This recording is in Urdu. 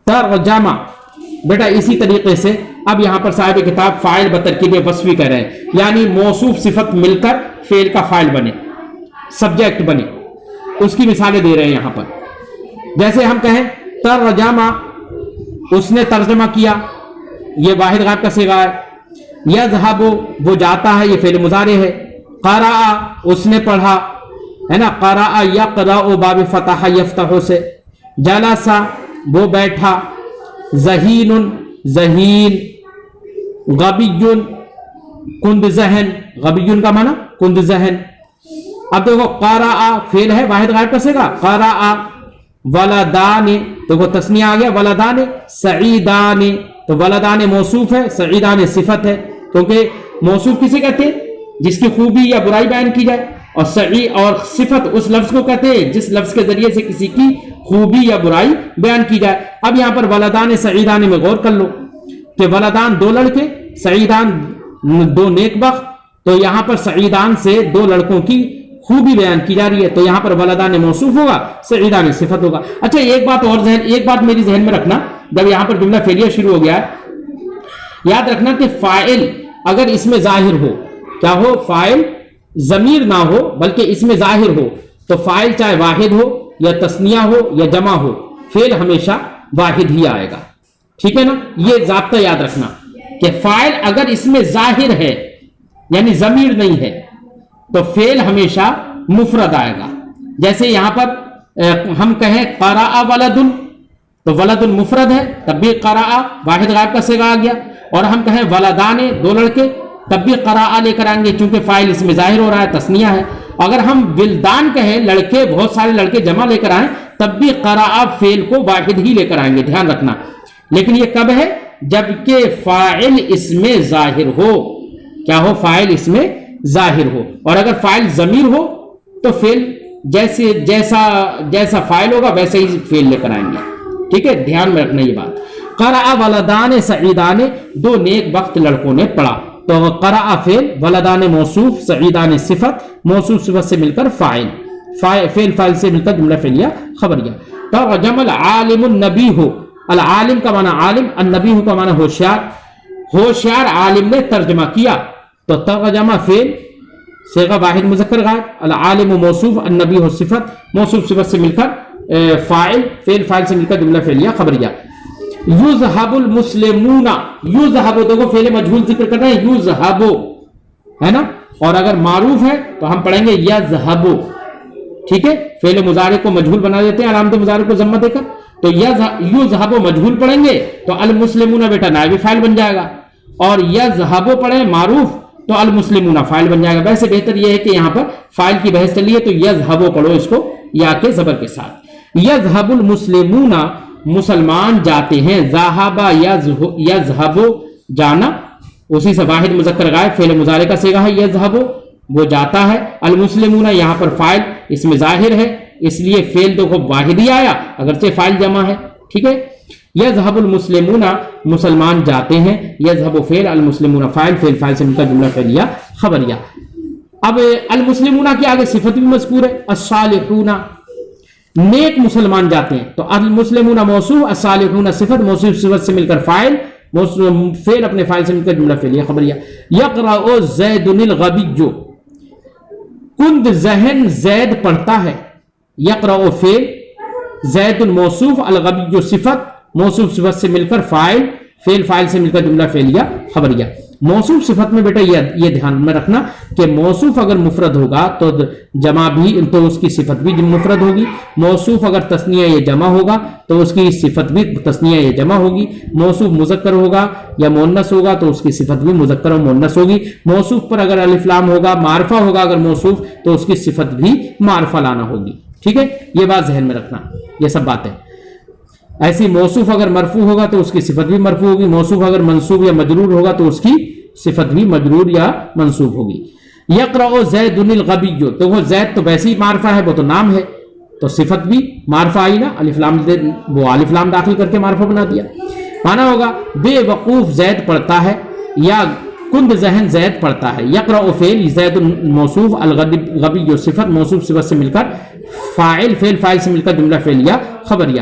ترجمہ بیٹا اسی طریقے سے اب یہاں پر صاحب کتاب فاعل بترکیب وصفی کہہ رہے ہیں، یعنی موصوف صفت مل کر فعل کا فاعل بنے، سبجیکٹ بنے، اس کی مثالیں دے رہے ہیں یہاں پر۔ جیسے ہم کہیں ترجمہ، اس نے ترجمہ کیا، یہ واحد غائب کا صیغہ ہے۔ یذهب، وہ جاتا ہے، یہ فعل مضارع ہے۔ قرأ، اس نے پڑھا، ہے نا، قرأ یقرأ باب فتح یفتح سے۔ جلس، وہ بیٹھا۔ ذہین، ذہین۔ غبی، کند ذہن، غبی کا معنی کند ذہن۔ اب دیکھو قرأ فعل ہے واحد غائب کا صیغہ، قرأ۔ ولدان، دیکھو تسنیہ آ گیا، ولدان۔ سعیدان، تو ولدان موصوف ہے، سعیدان صفت ہے، کیونکہ موصوف کسے کہتے ہیں؟ جس کی خوبی یا برائی بیان کی جائے، اور سعید اور صفت اس لفظ کو کہتے ہیں جس لفظ کے ذریعے سے کسی کی خوبی یا برائی بیان کی جائے۔ اب یہاں پر ولدان سعیدان میں غور کر لو کہ ولدان دو لڑکے، سعیدان دو نیک بخت، تو یہاں پر سعیدان سے دو لڑکوں کی خوبی بیان کی جا رہی ہے، تو یہاں پر ولدان موصوف ہوگا، سعیدان صفت ہوگا۔ اچھا ایک بات میری ذہن میں رکھنا، جب یہاں پر جملہ فعلیہ شروع ہو گیا ہے، یاد رکھنا کہ فاعل اگر اس میں ظاہر ہو، کیا ہو؟ فاعل ضمیر نہ ہو بلکہ اس میں ظاہر ہو، تو فاعل چاہے واحد ہو یا تثنیہ ہو یا جمع ہو، فعل ہمیشہ واحد ہی آئے گا، ٹھیک ہے نا؟ یہ ضابطہ یاد رکھنا کہ فاعل اگر اس میں ظاہر ہے یعنی ضمیر نہیں ہے تو فعل ہمیشہ مفرد آئے گا۔ جیسے یہاں پر ہم کہیں قرأ ولد، تو ولد مفرد ہے، تب بھی قرأ واحد غائب کا صیغہ آ گیا، اور ہم کہیں ولدان دو لڑکے، تب بھی قرأ لے کر آئیں گے کیونکہ فاعل اس میں ظاہر ہو رہا ہے، تثنیہ ہے۔ اگر ہم ولدان کہیں لڑکے، بہت سارے لڑکے جمع لے کر آئیں، تب بھی قرأ فعل کو واحد ہی لے کر آئیں گے، دھیان رکھنا۔ لیکن یہ کب ہے؟ جبکہ فاعل اس میں ظاہر ہو، کیا ہو؟ فاعل اس میں ظاہر ہو، اور اگر فاعل ضمیر ہو تو فعل جیسا فاعل ہوگا ویسے ہی فعل لے کر آئیں گے، ٹھیک ہے؟ دھیان میں رکھنا یہ بات۔ قرأ ولدان سعیدان، دو نیک بخت لڑکوں نے پڑھا، تو قرأ فعل، ولدان موصوف، سعیدان صفت، موصوف صفت سے مل کر فاعل، فعل فاعل سے مل کر جملہ فعلیہ خبریہ۔ ترجم العالم النبیہ، العالم کا معنی عالم، النبیہ کا معنی ہوشیار، ہوشیار عالم نے ترجمہ کیا، تو ترجمہ فعل صیغہ واحد مذکر غائب، العالم موصوف، النبیہ صفت، موصوف صفت سے مل کر فاعل، فعل فاعل سے مل کر جملہ فعلیہ خبریہ۔ یذهب المسلمون، یذهب دیکھو فعل مجہول ذکر کر رہے ہیں، یذهب ہے نا، اور اگر معروف ہے تو ہم پڑھیں گے یذهب، ٹھیک ہے؟ فعل مضارع کو مجہول بنا دیتے ہیں علامت مضارع کو ضمہ دے کر، تو یذهب مجہول پڑھیں گے تو المسلمون بیٹا نائب فاعل بن جائے گا، اور یذهب پڑھیں معروف تو المسلمون فاعل بن جائے گا۔ ویسے بہتر یہ ہے کہ یہاں پر فاعل کی بحث چلی ہے تو یذهب پڑھو اس کو یا کے زبر کے ساتھ۔ یذهب المسلمون، مسلمان جاتے ہیں، ذهب یذهب جانا، اسی سے واحد مذکر غائب فعل مضارع کا صیغہ ہے یذهب، وہ جاتا ہے۔ المسلمون یہاں پر فاعل اس میں ظاہر ہے، اس لیے فعل دیکھو واحد ہی آیا اگرچہ فاعل جمع ہے، ٹھیک ہے؟ یذهب المسلمون، مسلمان جاتے ہیں، یذهب فعل، المسلمون فاعل، فعل فاعل سے مل کر جملہ فعلیہ خبریہ۔ اب المسلمون کے آگے صفت بھی مذکور ہے، الصالحون، نیک مسلمان جاتے ہیں، تو المسلمون موصوف، الصالحون صفت، موصوف صفت سے مل کر فاعل، فعل اپنے فاعل سے مل کر جملہ فعلیہ خبریہ۔ یقرأ زید الغبی، کند ذہن زید پڑھتا ہے، یقرأ فعل، زید موصوف، الغبی صفت، موصوف صفت سے مل کر فاعل، فعل فاعل سے مل کر جملہ فعلیہ خبریہ۔ موصوف صفت میں بیٹا یہ دھیان میں رکھنا کہ موصوف اگر مفرد ہوگا تو جمع بھی، تو اس کی صفت بھی مفرد ہوگی، موصوف اگر تثنیہ یا جمع ہوگا تو اس کی صفت بھی تثنیہ یا جمع ہوگی، موصوف مذکر ہوگا یا مؤنث ہوگا تو اس کی صفت بھی مذکر اور مؤنث ہوگی، موصوف پر اگر الف لام ہوگا، معرفہ ہوگا اگر موصوف تو اس کی صفت بھی معرفہ لانا ہوگی، ٹھیک ہے؟ یہ بات ذہن میں رکھنا، یہ سب باتیں ایسی۔ موصوف اگر مرفوع ہوگا تو اس کی صفت بھی مرفوع ہوگی، موصوف اگر منصوب یا مجرور ہوگا تو اس کی صفت بھی مجرور یا منصوب ہوگی۔ یقرأ زید الغبی، تو وہ زید تو ویسے ہی معرفہ ہے، وہ تو نام ہے، تو صفت بھی معرفہ آئی نا، الف لام وہ الف لام داخل کر کے معرفہ بنا دیا، مانا ہوگا بے وقوف زید پڑھتا ہے یا کند ذہن زید پڑھتا ہے۔ یقرأ فعل، زید موصوف، الغبی صفت، موصوف صفت سے مل کر فاعل، فعل فاعل سے مل کر جملہ فعلیہ خبریہ۔